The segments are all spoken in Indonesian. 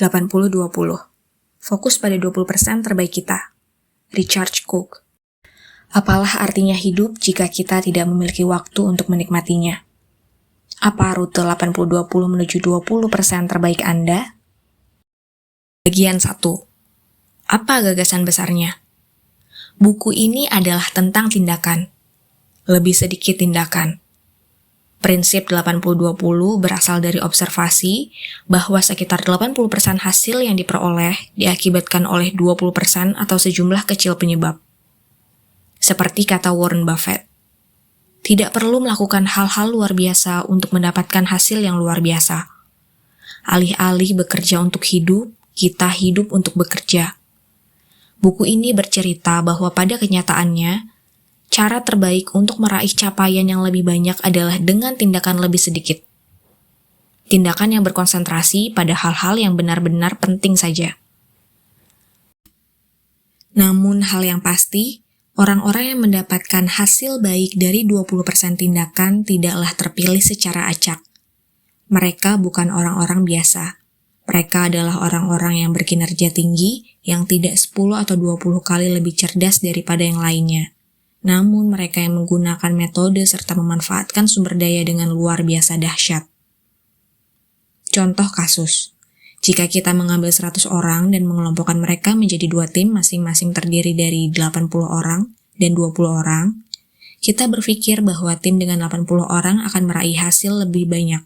80-20. Fokus pada 20% terbaik kita. Richard Cook. Apalah artinya hidup jika kita tidak memiliki waktu untuk menikmatinya? Apa rute 80-20 menuju 20% terbaik Anda? Bagian 1. Apa gagasan besarnya? Buku ini adalah tentang tindakan. Lebih sedikit tindakan. Prinsip 80-20 berasal dari observasi bahwa sekitar 80% hasil yang diperoleh diakibatkan oleh 20% atau sejumlah kecil penyebab. Seperti kata Warren Buffett, tidak perlu melakukan hal-hal luar biasa untuk mendapatkan hasil yang luar biasa. Alih-alih bekerja untuk hidup, kita hidup untuk bekerja. Buku ini bercerita bahwa pada kenyataannya, cara terbaik untuk meraih capaian yang lebih banyak adalah dengan tindakan lebih sedikit. Tindakan yang berkonsentrasi pada hal-hal yang benar-benar penting saja. Namun hal yang pasti, orang-orang yang mendapatkan hasil baik dari 20% tindakan tidaklah terpilih secara acak. Mereka bukan orang-orang biasa. Mereka adalah orang-orang yang berkinerja tinggi, yang tidak 10 atau 20 kali lebih cerdas daripada yang lainnya. Namun mereka yang menggunakan metode serta memanfaatkan sumber daya dengan luar biasa dahsyat. Contoh kasus, jika kita mengambil 100 orang dan mengelompokkan mereka menjadi 2 tim masing-masing terdiri dari 80 orang dan 20 orang, kita berpikir bahwa tim dengan 80 orang akan meraih hasil lebih banyak.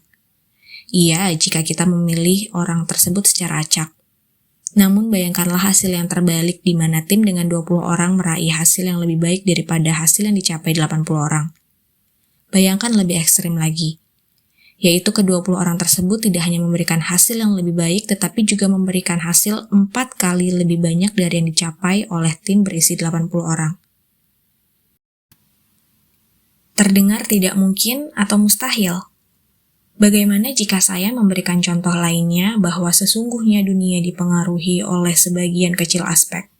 Iya, jika kita memilih orang tersebut secara acak. Namun bayangkanlah hasil yang terbalik di mana tim dengan 20 orang meraih hasil yang lebih baik daripada hasil yang dicapai 80 orang. Bayangkan lebih ekstrim lagi, yaitu ke-20 orang tersebut tidak hanya memberikan hasil yang lebih baik tetapi juga memberikan hasil 4 kali lebih banyak dari yang dicapai oleh tim berisi 80 orang. Terdengar tidak mungkin atau mustahil? Bagaimana jika saya memberikan contoh lainnya bahwa sesungguhnya dunia dipengaruhi oleh sebagian kecil aspek,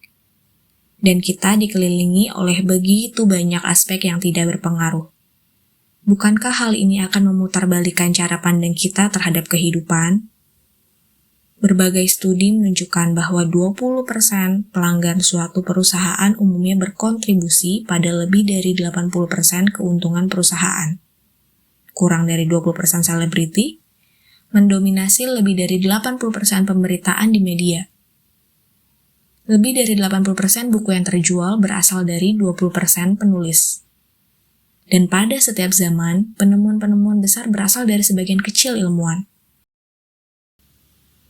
dan kita dikelilingi oleh begitu banyak aspek yang tidak berpengaruh? Bukankah hal ini akan memutarbalikkan cara pandang kita terhadap kehidupan? Berbagai studi menunjukkan bahwa 20% pelanggan suatu perusahaan umumnya berkontribusi pada lebih dari 80% keuntungan perusahaan. Kurang dari 20% selebriti, mendominasi lebih dari 80% pemberitaan di media. Lebih dari 80% buku yang terjual berasal dari 20% penulis. Dan pada setiap zaman, penemuan-penemuan besar berasal dari sebagian kecil ilmuwan.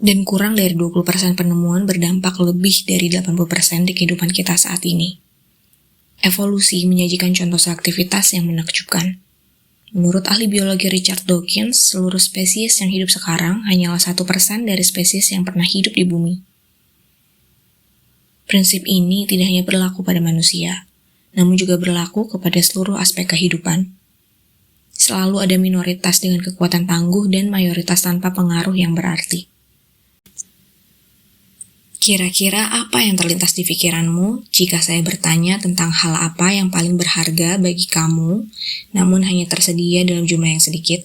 Dan kurang dari 20% penemuan berdampak lebih dari 80% di kehidupan kita saat ini. Evolusi menyajikan contoh aktivitas yang menakjubkan. Menurut ahli biologi Richard Dawkins, seluruh spesies yang hidup sekarang hanyalah 1% dari spesies yang pernah hidup di bumi. Prinsip ini tidak hanya berlaku pada manusia, namun juga berlaku kepada seluruh aspek kehidupan. Selalu ada minoritas dengan kekuatan tangguh dan mayoritas tanpa pengaruh yang berarti. Kira-kira apa yang terlintas di pikiranmu jika saya bertanya tentang hal apa yang paling berharga bagi kamu, namun hanya tersedia dalam jumlah yang sedikit?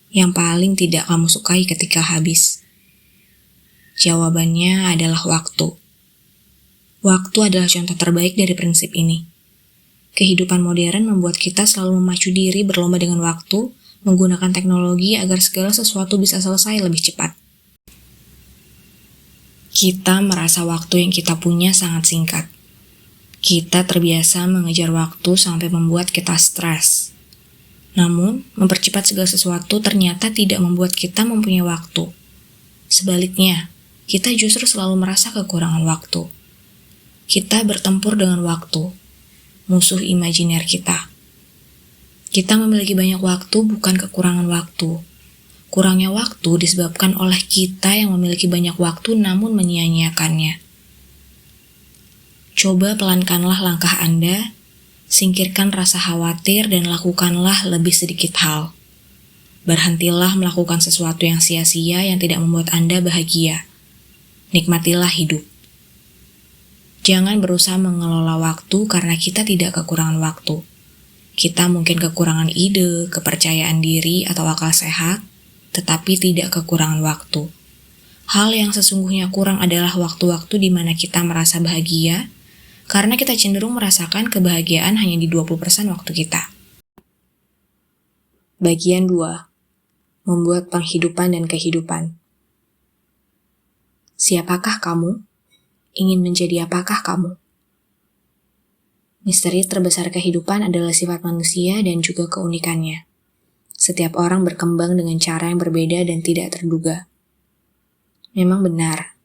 Yang paling tidak kamu sukai ketika habis? Jawabannya adalah waktu. Waktu adalah contoh terbaik dari prinsip ini. Kehidupan modern membuat kita selalu memacu diri berlomba dengan waktu, menggunakan teknologi agar segala sesuatu bisa selesai lebih cepat. Kita merasa waktu yang kita punya sangat singkat. Kita terbiasa mengejar waktu sampai membuat kita stres. Namun, mempercepat segala sesuatu ternyata tidak membuat kita mempunyai waktu. Sebaliknya, kita justru selalu merasa kekurangan waktu. Kita bertempur dengan waktu, musuh imajiner kita. Kita memiliki banyak waktu bukan kekurangan waktu. Kurangnya waktu disebabkan oleh kita yang memiliki banyak waktu namun menyia-nyiakannya. Coba pelankanlah langkah Anda, singkirkan rasa khawatir dan lakukanlah lebih sedikit hal. Berhentilah melakukan sesuatu yang sia-sia yang tidak membuat Anda bahagia. Nikmatilah hidup. Jangan berusaha mengelola waktu karena kita tidak kekurangan waktu. Kita mungkin kekurangan ide, kepercayaan diri, atau akal sehat, tetapi tidak kekurangan waktu. Hal yang sesungguhnya kurang adalah waktu-waktu di mana kita merasa bahagia, karena kita cenderung merasakan kebahagiaan hanya di 20% waktu kita. Bagian 2. Membuat penghidupan dan kehidupan. Siapakah kamu? Ingin menjadi apakah kamu? Misteri terbesar kehidupan adalah sifat manusia dan juga keunikannya. Setiap orang berkembang dengan cara yang berbeda dan tidak terduga. Memang benar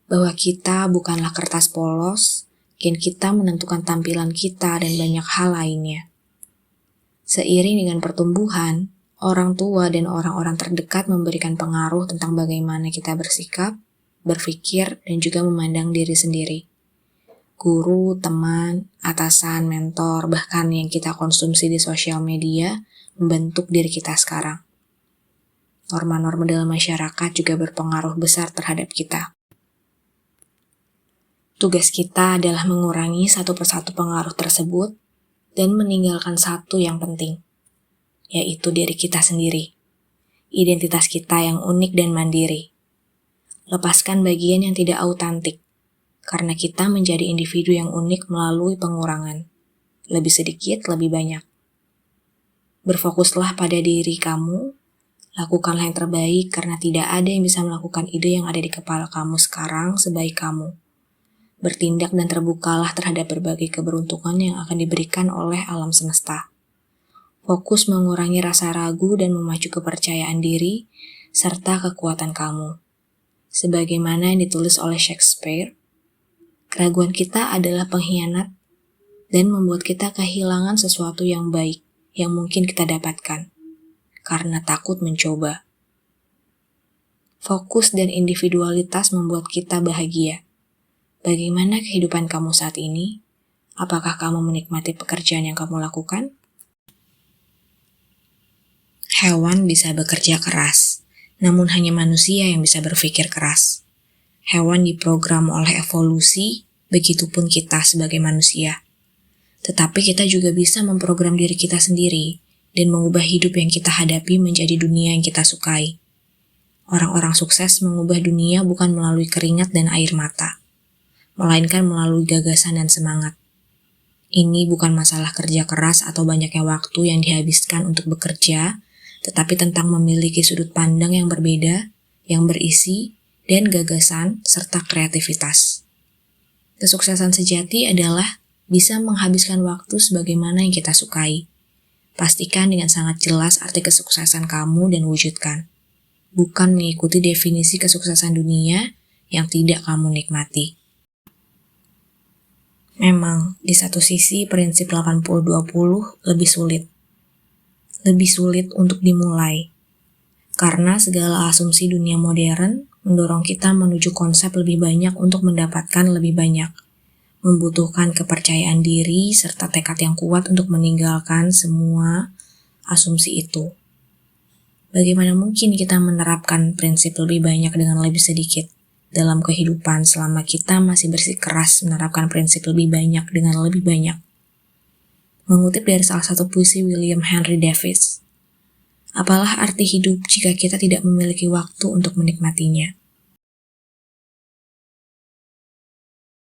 bahwa kita bukanlah kertas polos, gen kita menentukan tampilan kita dan banyak hal lainnya. Seiring dengan pertumbuhan, orang tua dan orang-orang terdekat memberikan pengaruh tentang bagaimana kita bersikap, berpikir, dan juga memandang diri sendiri. Guru, teman, atasan, mentor, bahkan yang kita konsumsi di sosial media membentuk diri kita sekarang. Norma-norma dalam masyarakat juga berpengaruh besar terhadap kita. Tugas kita adalah mengurangi satu persatu pengaruh tersebut dan meninggalkan satu yang penting, yaitu diri kita sendiri, identitas kita yang unik dan mandiri. Lepaskan bagian yang tidak autentik, karena kita menjadi individu yang unik melalui pengurangan. Lebih sedikit, lebih banyak. Berfokuslah pada diri kamu, lakukanlah yang terbaik karena tidak ada yang bisa melakukan ide yang ada di kepala kamu sekarang sebaik kamu. Bertindak dan terbukalah terhadap berbagai keberuntungan yang akan diberikan oleh alam semesta. Fokus mengurangi rasa ragu dan memacu kepercayaan diri serta kekuatan kamu. Sebagaimana yang ditulis oleh Shakespeare, keraguan kita adalah pengkhianat dan membuat kita kehilangan sesuatu yang baik yang mungkin kita dapatkan karena takut mencoba. Fokus dan individualitas membuat kita bahagia. Bagaimana kehidupan kamu saat ini? Apakah kamu menikmati pekerjaan yang kamu lakukan? Hewan bisa bekerja keras, namun hanya manusia yang bisa berpikir keras. Hewan diprogram oleh evolusi, begitupun kita sebagai manusia. Tetapi kita juga bisa memprogram diri kita sendiri dan mengubah hidup yang kita hadapi menjadi dunia yang kita sukai. Orang-orang sukses mengubah dunia bukan melalui keringat dan air mata, melainkan melalui gagasan dan semangat. Ini bukan masalah kerja keras atau banyaknya waktu yang dihabiskan untuk bekerja, tetapi tentang memiliki sudut pandang yang berbeda, yang berisi, dan gagasan serta kreativitas. Kesuksesan sejati adalah bisa menghabiskan waktu sebagaimana yang kita sukai. Pastikan dengan sangat jelas arti kesuksesan kamu dan wujudkan. Bukan mengikuti definisi kesuksesan dunia yang tidak kamu nikmati. Memang, di satu sisi prinsip 80-20 lebih sulit. Lebih sulit untuk dimulai. Karena segala asumsi dunia modern mendorong kita menuju konsep lebih banyak untuk mendapatkan lebih banyak. Membutuhkan kepercayaan diri serta tekad yang kuat untuk meninggalkan semua asumsi itu. Bagaimana mungkin kita menerapkan prinsip lebih banyak dengan lebih sedikit dalam kehidupan selama kita masih bersikeras menerapkan prinsip lebih banyak dengan lebih banyak? Mengutip dari salah satu puisi William Henry Davies, apalah arti hidup jika kita tidak memiliki waktu untuk menikmatinya?